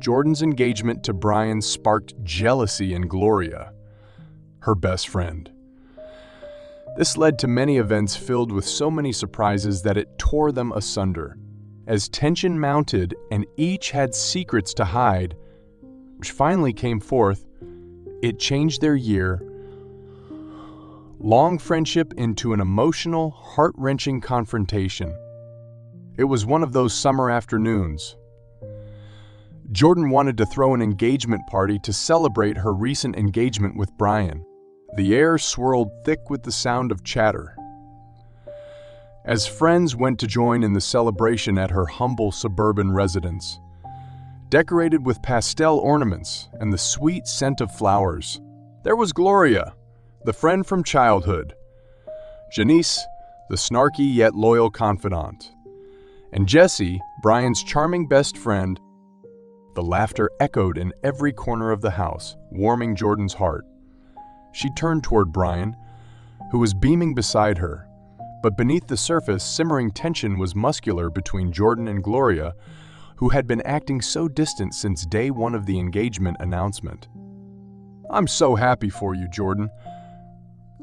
Jordan's engagement to Bryan sparked jealousy in Gloria, her best friend. This led to many events filled with so many surprises that it tore them asunder. As tension mounted and each had secrets to hide, which finally came forth, it changed their year-long friendship into an emotional, heart-wrenching confrontation. It was one of those summer afternoons. Jordan wanted to throw an engagement party to celebrate her recent engagement with Bryan. The air swirled thick with the sound of chatter. As friends went to join in the celebration at her humble suburban residence, decorated with pastel ornaments and the sweet scent of flowers, there was Gloria, the friend from childhood, Janice, the snarky yet loyal confidant, and Jesse, Bryan's charming best friend. The laughter echoed in every corner of the house, warming Jordan's heart. She turned toward Bryan, who was beaming beside her, but beneath the surface, simmering tension was muscular between Jordan and Gloria, who had been acting so distant since day one of the engagement announcement. "I'm so happy for you, Jordan,"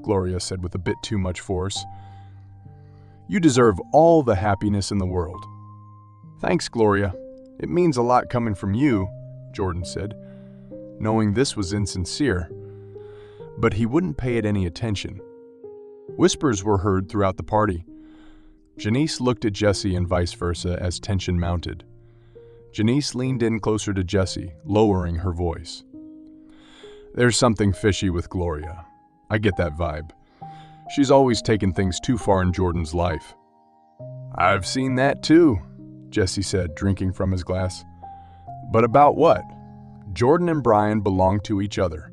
Gloria said with a bit too much force. "You deserve all the happiness in the world." "Thanks, Gloria. It means a lot coming from you," Jordan said, knowing this was insincere. But he wouldn't pay it any attention. Whispers were heard throughout the party. Janice looked at Jesse and vice versa as tension mounted. Janice leaned in closer to Jesse, lowering her voice. "There's something fishy with Gloria. I get that vibe. She's always taken things too far in Jordan's life." "I've seen that too," Jesse said, drinking from his glass. "But about what? Jordan and Bryan belong to each other."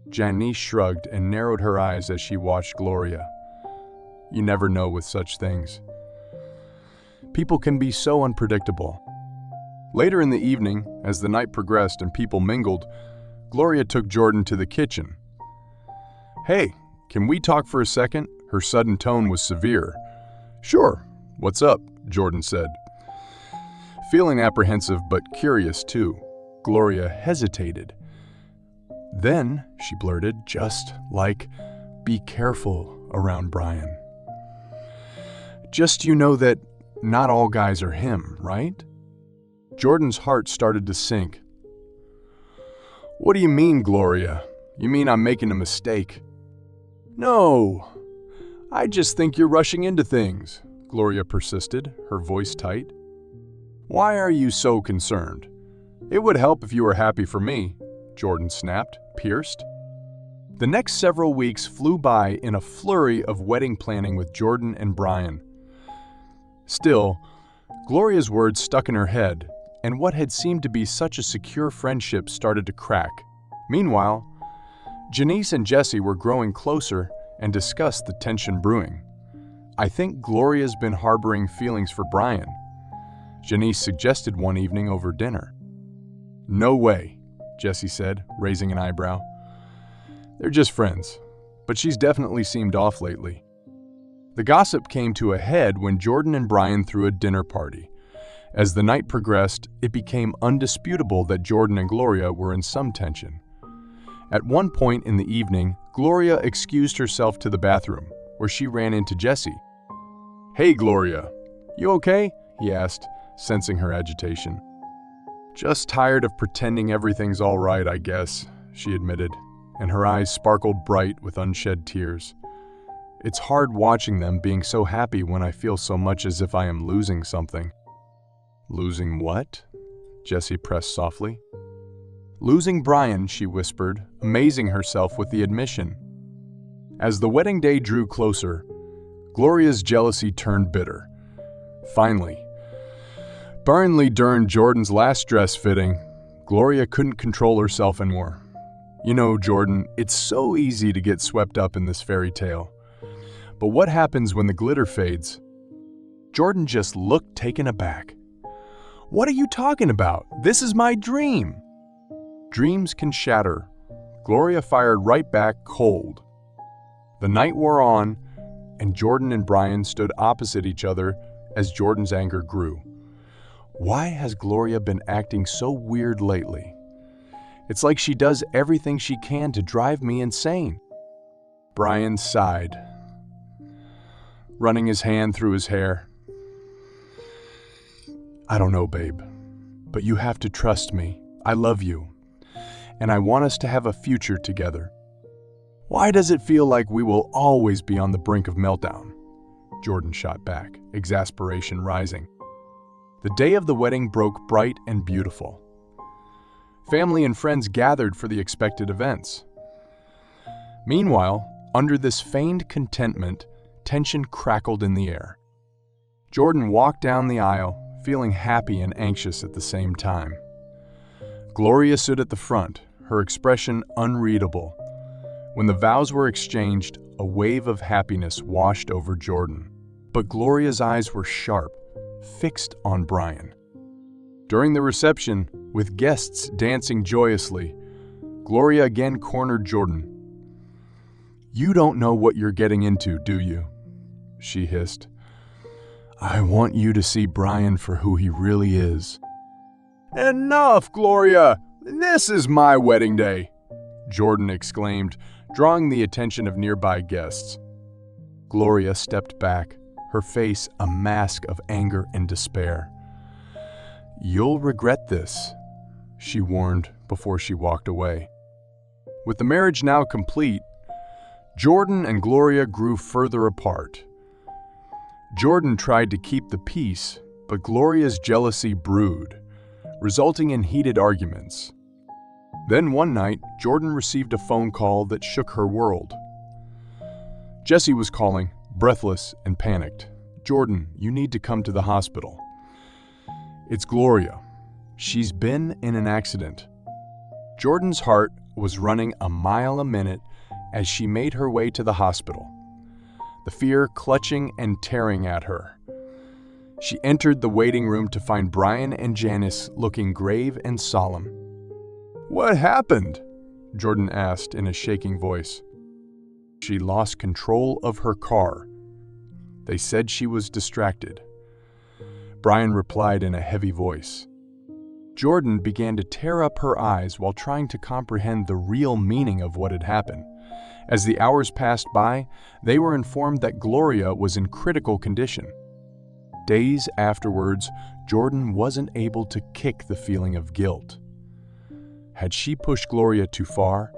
Janice shrugged and narrowed her eyes as she watched Gloria. You never know with such things. People can be so unpredictable. Later in the evening, as the night progressed and people mingled, Gloria took Jordan to the kitchen. "Hey, can we talk for a second?" Her sudden tone was severe. "Sure. What's up?" Jordan said. Feeling apprehensive but curious too, Gloria hesitated. Then she blurted, just like, "Be careful around Bryan. Just you know that not all guys are him, right?" Jordan's heart started to sink. "What do you mean, Gloria? You mean I'm making a mistake?" "No, I just think you're rushing into things," Gloria persisted, her voice tight. "Why are you so concerned? It would help if you were happy for me," Jordan snapped, pierced. The next several weeks flew by in a flurry of wedding planning with Jordan and Bryan. Still, Gloria's words stuck in her head, and what had seemed to be such a secure friendship started to crack. Meanwhile, Janice and Jesse were growing closer and discussed the tension brewing. "I think Gloria's been harboring feelings for Bryan," Janice suggested one evening over dinner. "No way," Jesse said, raising an eyebrow. "They're just friends, but she's definitely seemed off lately." The gossip came to a head when Jordan and Bryan threw a dinner party. As the night progressed, it became undisputable that Jordan and Gloria were in some tension. At one point in the evening, Gloria excused herself to the bathroom, where she ran into Jesse. "Hey, Gloria, you okay?" he asked, sensing her agitation. "Just tired of pretending everything's all right, I guess," she admitted, and her eyes sparkled bright with unshed tears. "It's hard watching them being so happy when I feel so much as if I am losing something." "Losing what?" Jesse pressed softly. "Losing Bryan," she whispered, amazing herself with the admission. As the wedding day drew closer, Gloria's jealousy turned bitter. Finally, during Jordan's last dress fitting, Gloria couldn't control herself anymore. "You know, Jordan, it's so easy to get swept up in this fairy tale. But what happens when the glitter fades?" Jordan just looked taken aback. "What are you talking about? This is my dream." "Dreams can shatter," Gloria fired right back cold. The night wore on, and Jordan and Bryan stood opposite each other as Jordan's anger grew. Why has Gloria been acting so weird lately? It's like she does everything she can to drive me insane. Bryan sighed, running his hand through his hair. I don't know, babe, but you have to trust me. I love you, and I want us to have a future together. Why does it feel like we will always be on the brink of meltdown? Jordan shot back, exasperation rising. The day of the wedding broke bright and beautiful. Family and friends gathered for the expected events. Meanwhile, under this feigned contentment, tension crackled in the air. Jordan walked down the aisle, feeling happy and anxious at the same time. Gloria stood at the front, her expression unreadable. When the vows were exchanged, a wave of happiness washed over Jordan. But Gloria's eyes were sharp, fixed on Bryan. During the reception, with guests dancing joyously, Gloria again cornered Jordan. You don't know what you're getting into, do you? She hissed. I want you to see Bryan for who he really is. Enough, Gloria! This is my wedding day, Jordan exclaimed, drawing the attention of nearby guests. Gloria stepped back, her face a mask of anger and despair. You'll regret this, she warned before she walked away. With the marriage now complete, Jordan and Gloria grew further apart. Jordan tried to keep the peace, but Gloria's jealousy brewed, resulting in heated arguments. Then one night, Jordan received a phone call that shook her world. Jesse was calling, breathless and panicked. Jordan, you need to come to the hospital. It's Gloria. She's been in an accident. Jordan's heart was running a mile a minute as she made her way to the hospital, the fear clutching and tearing at her. She entered the waiting room to find Bryan and Janice looking grave and solemn. What happened? Jordan asked in a shaking voice. She lost control of her car. They said she was distracted. Bryan replied in a heavy voice. Jordan began to tear up her eyes while trying to comprehend the real meaning of what had happened. As the hours passed by, they were informed that Gloria was in critical condition. Days afterwards, Jordan wasn't able to kick the feeling of guilt. Had she pushed Gloria too far?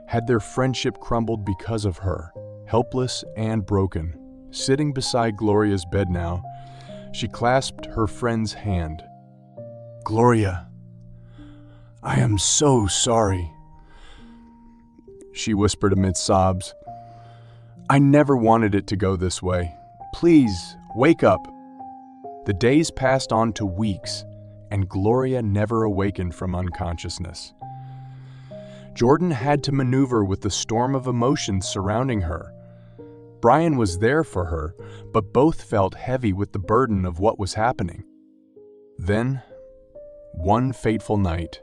Had their friendship crumbled because of her? Helpless and broken, sitting beside Gloria's bed now, she clasped her friend's hand. Gloria, I am so sorry, she whispered amid sobs. I never wanted it to go this way. Please, wake up. The days passed on to weeks, and Gloria never awakened from unconsciousness. Jordan had to maneuver with the storm of emotions surrounding her. Bryan was there for her, but both felt heavy with the burden of what was happening. Then, one fateful night,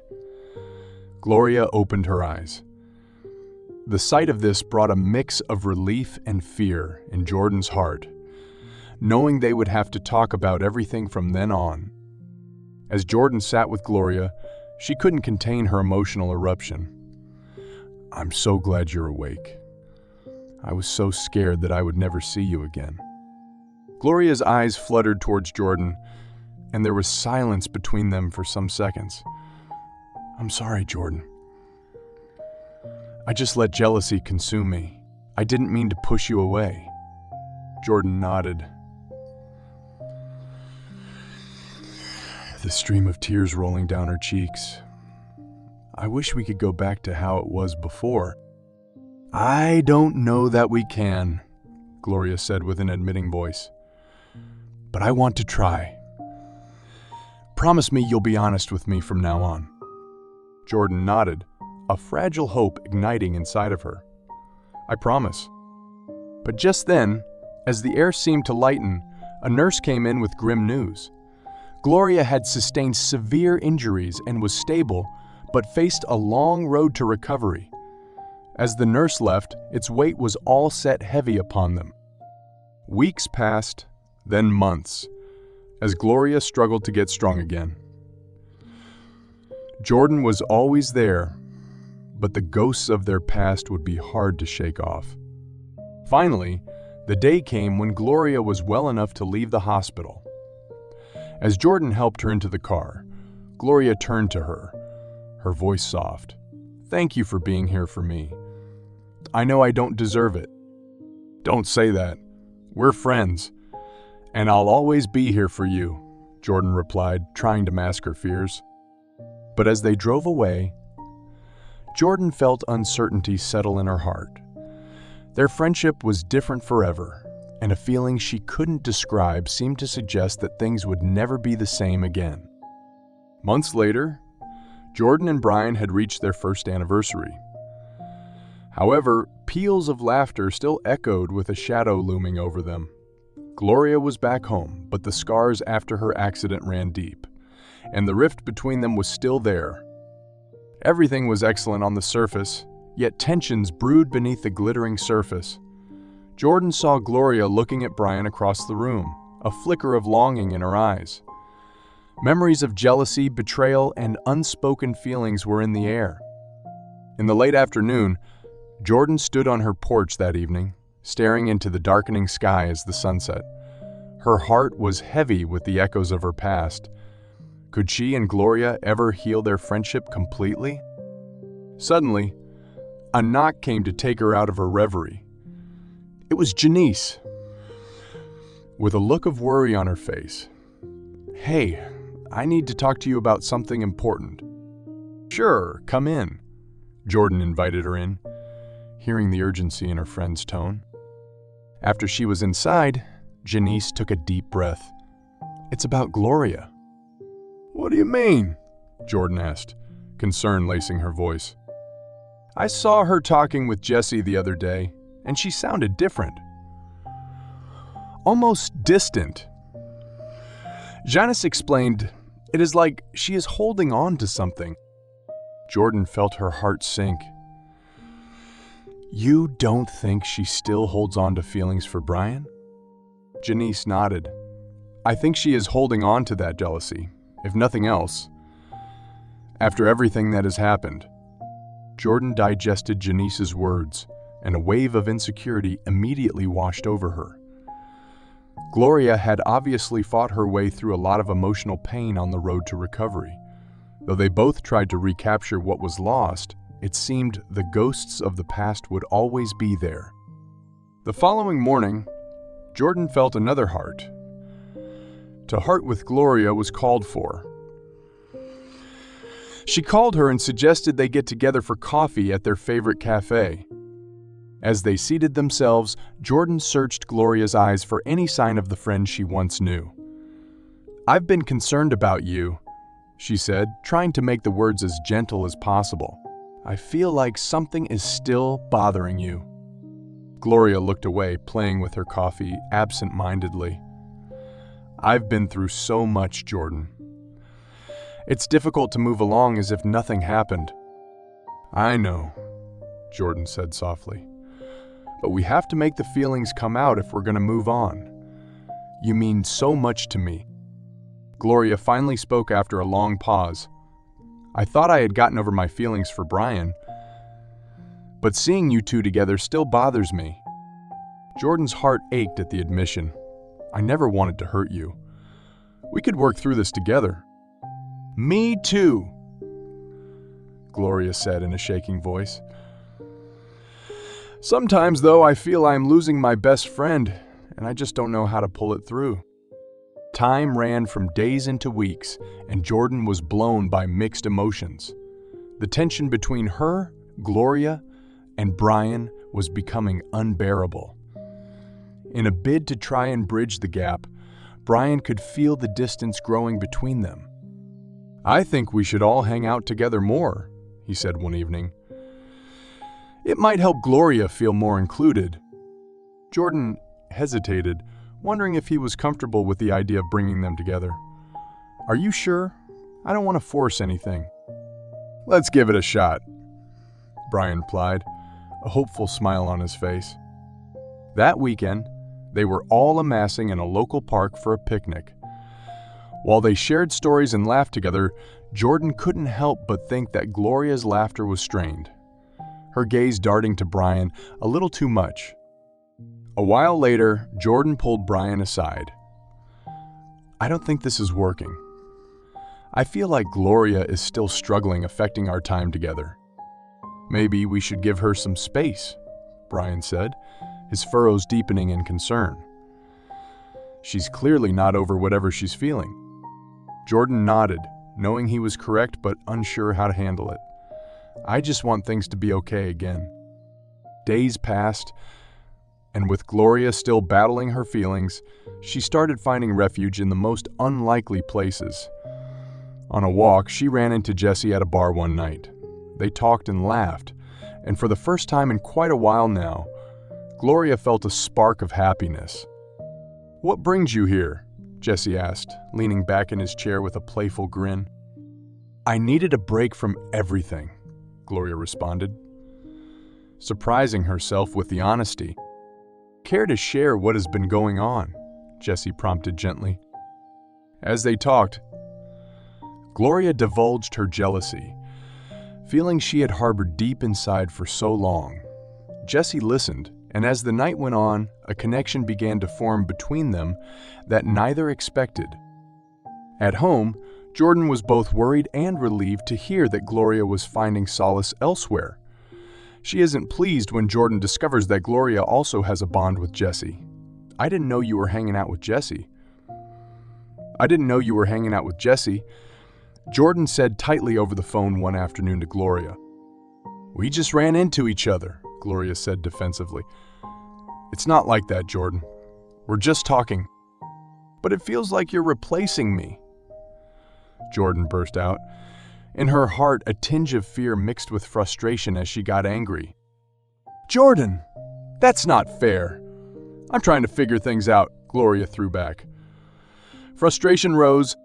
Gloria opened her eyes. The sight of this brought a mix of relief and fear in Jordan's heart, knowing they would have to talk about everything from then on. As Jordan sat with Gloria, she couldn't contain her emotional eruption. I'm so glad you're awake. I was so scared that I would never see you again. Gloria's eyes fluttered towards Jordan, and there was silence between them for some seconds. I'm sorry, Jordan. I just let jealousy consume me. I didn't mean to push you away. Jordan nodded, the stream of tears rolling down her cheeks. I wish we could go back to how it was before. I don't know that we can, Gloria said with an admitting voice. But I want to try. Promise me you'll be honest with me from now on. Jordan nodded, a fragile hope igniting inside of her. I promise. But just then, as the air seemed to lighten, a nurse came in with grim news. Gloria had sustained severe injuries and was stable, but faced a long road to recovery. As the nurse left, its weight was all set heavy upon them. Weeks passed, then months, as Gloria struggled to get strong again. Jordan was always there, but the ghosts of their past would be hard to shake off. Finally, the day came when Gloria was well enough to leave the hospital. As Jordan helped her into the car, Gloria turned to her, her voice soft. "Thank you for being here for me. I know I don't deserve it." "Don't say that. We're friends, and I'll always be here for you," Jordan replied, trying to mask her fears. But as they drove away, Jordan felt uncertainty settle in her heart. Their friendship was different forever, and a feeling she couldn't describe seemed to suggest that things would never be the same again. Months later, Jordan and Bryan had reached their first anniversary. However, peals of laughter still echoed with a shadow looming over them. Gloria was back home, but the scars after her accident ran deep, and the rift between them was still there. Everything was excellent on the surface, yet tensions brewed beneath the glittering surface. Jordan saw Gloria looking at Bryan across the room, a flicker of longing in her eyes. Memories of jealousy, betrayal, and unspoken feelings were in the air. In the late afternoon, Jordan stood on her porch that evening, staring into the darkening sky as the sun set. Her heart was heavy with the echoes of her past. Could she and Gloria ever heal their friendship completely? Suddenly, a knock came to take her out of her reverie. It was Janice, with a look of worry on her face. "Hey, I need to talk to you about something important." "Sure, come in," Jordan invited her in, hearing the urgency in her friend's tone. After she was inside, Janice took a deep breath. "It's about Gloria." "What do you mean?" Jordan asked, concern lacing her voice. "I saw her talking with Jesse the other day, and she sounded different. Almost distant." Janice explained, "It is like she is holding on to something." Jordan felt her heart sink. "You don't think she still holds on to feelings for Bryan?" Janice nodded. "I think she is holding on to that jealousy, if nothing else. After everything that has happened." Jordan digested Janice's words, and a wave of insecurity immediately washed over her. Gloria had obviously fought her way through a lot of emotional pain on the road to recovery. Though they both tried to recapture what was lost, it seemed the ghosts of the past would always be there. The following morning, Jordan felt another heart. To heart with Gloria was called for. She called her and suggested they get together for coffee at their favorite cafe. As they seated themselves, Jordan searched Gloria's eyes for any sign of the friend she once knew. "I've been concerned about you," she said, trying to make the words as gentle as possible. "I feel like something is still bothering you." Gloria looked away, playing with her coffee absent-mindedly. "I've been through so much, Jordan. It's difficult to move along as if nothing happened." "I know," Jordan said softly. "But we have to make the feelings come out if we're going to move on. You mean so much to me." Gloria finally spoke after a long pause. "I thought I had gotten over my feelings for Bryan, but seeing you two together still bothers me." Jordan's heart ached at the admission. "I never wanted to hurt you. We could work through this together." "Me too," Gloria said in a shaking voice. "Sometimes, though, I feel I'm losing my best friend, and I just don't know how to pull it through." Time ran from days into weeks, and Jordan was blown by mixed emotions. The tension between her, Gloria, and Bryan was becoming unbearable. In a bid to try and bridge the gap, Bryan could feel the distance growing between them. "I think we should all hang out together more," he said one evening. "It might help Gloria feel more included." Jordan hesitated, wondering if he was comfortable with the idea of bringing them together. "Are you sure? I don't want to force anything." "Let's give it a shot," Bryan replied, a hopeful smile on his face. That weekend, they were all amassing in a local park for a picnic. While they shared stories and laughed together, Jordan couldn't help but think that Gloria's laughter was strained, her gaze darting to Bryan a little too much. A while later, Jordan pulled Bryan aside. "I don't think this is working. I feel like Gloria is still struggling, affecting our time together. Maybe we should give her some space," Bryan said, his furrows deepening in concern. "She's clearly not over whatever she's feeling." Jordan nodded, knowing he was correct but unsure how to handle it. "I just want things to be okay again." Days passed, and with Gloria still battling her feelings, she started finding refuge in the most unlikely places. On a walk, she ran into Jesse at a bar one night. They talked and laughed, and for the first time in quite a while now, Gloria felt a spark of happiness. "What brings you here?" Jesse asked, leaning back in his chair with a playful grin. "I needed a break from everything," Gloria responded, surprising herself with the honesty. "Care to share what has been going on?" Jesse prompted gently. As they talked, Gloria divulged her jealousy, feeling she had harbored deep inside for so long. Jesse listened, and as the night went on, a connection began to form between them that neither expected. At home, Jordan was both worried and relieved to hear that Gloria was finding solace elsewhere. She isn't pleased when Jordan discovers that Gloria also has a bond with Jesse. "I didn't know you were hanging out with Jesse." Jordan said tightly over the phone one afternoon to Gloria. "We just ran into each other," Gloria said defensively. "It's not like that, Jordan. We're just talking." "But it feels like you're replacing me," Jordan burst out. In her heart, a tinge of fear mixed with frustration as she got angry. "Jordan, that's not fair. I'm trying to figure things out," Gloria threw back. Frustration rose.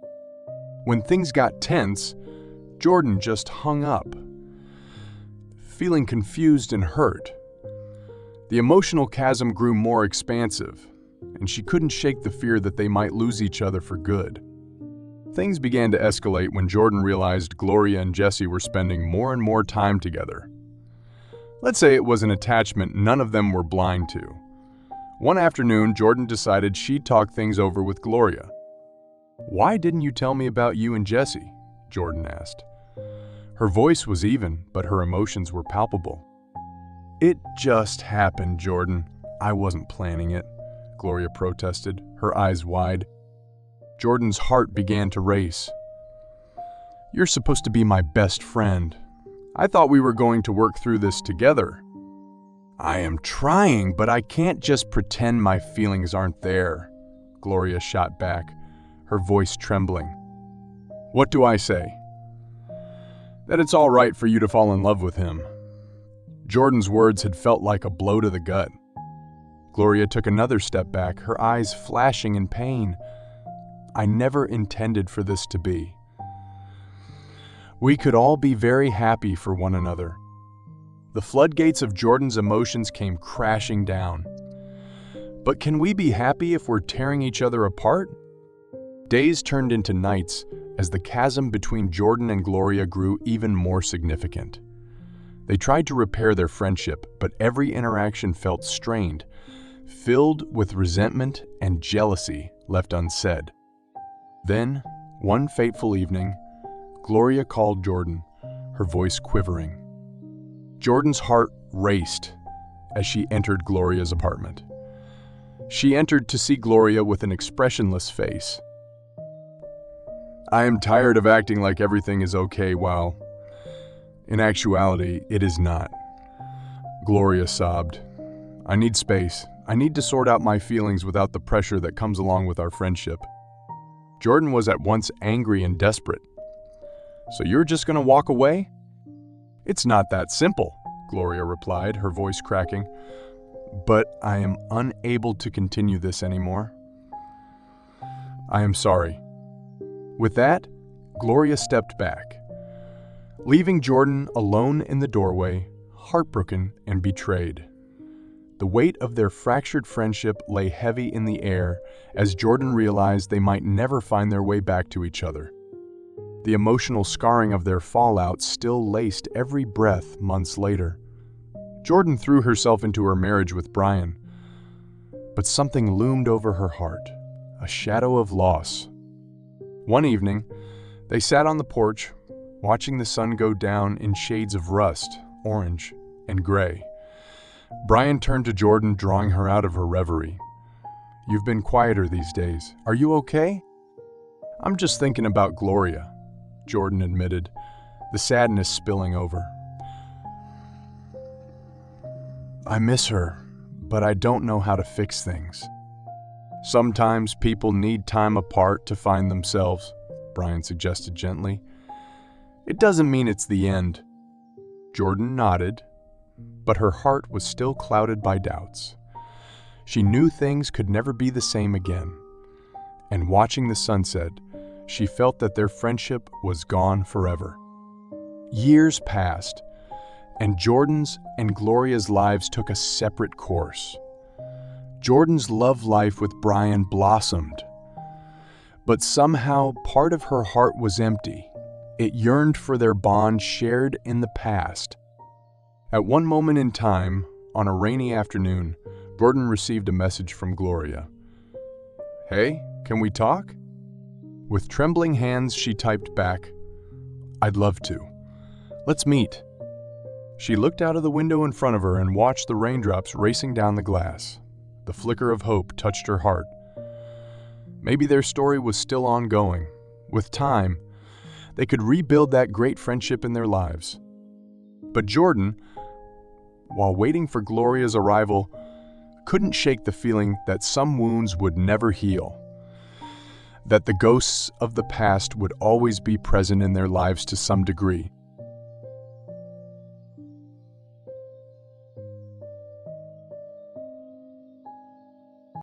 When things got tense, Jordan just hung up, feeling confused and hurt. The emotional chasm grew more expansive, and she couldn't shake the fear that they might lose each other for good. Things began to escalate when Jordan realized Gloria and Jesse were spending more and more time together. Let's say it was an attachment none of them were blind to. One afternoon, Jordan decided she'd talk things over with Gloria. "Why didn't you tell me about you and Jesse?" Jordan asked. Her voice was even, but her emotions were palpable. "It just happened, Jordan. I wasn't planning it," Gloria protested, her eyes wide. Jordan's heart began to race. "You're supposed to be my best friend. I thought we were going to work through this together." "I am trying, but I can't just pretend my feelings aren't there," Gloria shot back, her voice trembling. "What do I say?" "That it's all right for you to fall in love with him." Jordan's words had felt like a blow to the gut. Gloria took another step back, her eyes flashing in pain. "I never intended for this to be. We could all be very happy for one another." The floodgates of Jordan's emotions came crashing down. "But can we be happy if we're tearing each other apart?" Days turned into nights as the chasm between Jordan and Gloria grew even more significant. They tried to repair their friendship, but every interaction felt strained, filled with resentment and jealousy left unsaid. Then, one fateful evening, Gloria called Jordan, her voice quivering. Jordan's heart raced as she entered Gloria's apartment. She entered to see Gloria with an expressionless face. "I am tired of acting like everything is okay while, in actuality, it is not," Gloria sobbed. "I need space. I need to sort out my feelings without the pressure that comes along with our friendship." Jordan was at once angry and desperate. "So you're just going to walk away?" "It's not that simple," Gloria replied, her voice cracking. "But I am unable to continue this anymore. I am sorry." With that, Gloria stepped back, leaving Jordan alone in the doorway, heartbroken and betrayed. The weight of their fractured friendship lay heavy in the air as Jordan realized they might never find their way back to each other. The emotional scarring of their fallout still laced every breath months later. Jordan threw herself into her marriage with Bryan, but something loomed over her heart, a shadow of loss. One evening, they sat on the porch, watching the sun go down in shades of rust, orange, and gray. Bryan turned to Jordan, drawing her out of her reverie. "You've been quieter these days. Are you okay?" "I'm just thinking about Gloria," Jordan admitted, the sadness spilling over. "I miss her, but I don't know how to fix things." "Sometimes people need time apart to find themselves," Bryan suggested gently. "It doesn't mean it's the end." Jordan nodded, but her heart was still clouded by doubts. She knew things could never be the same again, and watching the sunset, she felt that their friendship was gone forever. Years passed, and Jordan's and Gloria's lives took a separate course. Jordan's love life with Bryan blossomed, but somehow part of her heart was empty. It yearned for their bond shared in the past. At one moment in time, on a rainy afternoon, Jordan received a message from Gloria. "Hey, can we talk?" With trembling hands, she typed back, "I'd love to. Let's meet." She looked out of the window in front of her and watched the raindrops racing down the glass. The flicker of hope touched her heart. Maybe their story was still ongoing. With time, they could rebuild that great friendship in their lives. But Jordan, while waiting for Gloria's arrival, couldn't shake the feeling that some wounds would never heal, that the ghosts of the past would always be present in their lives to some degree.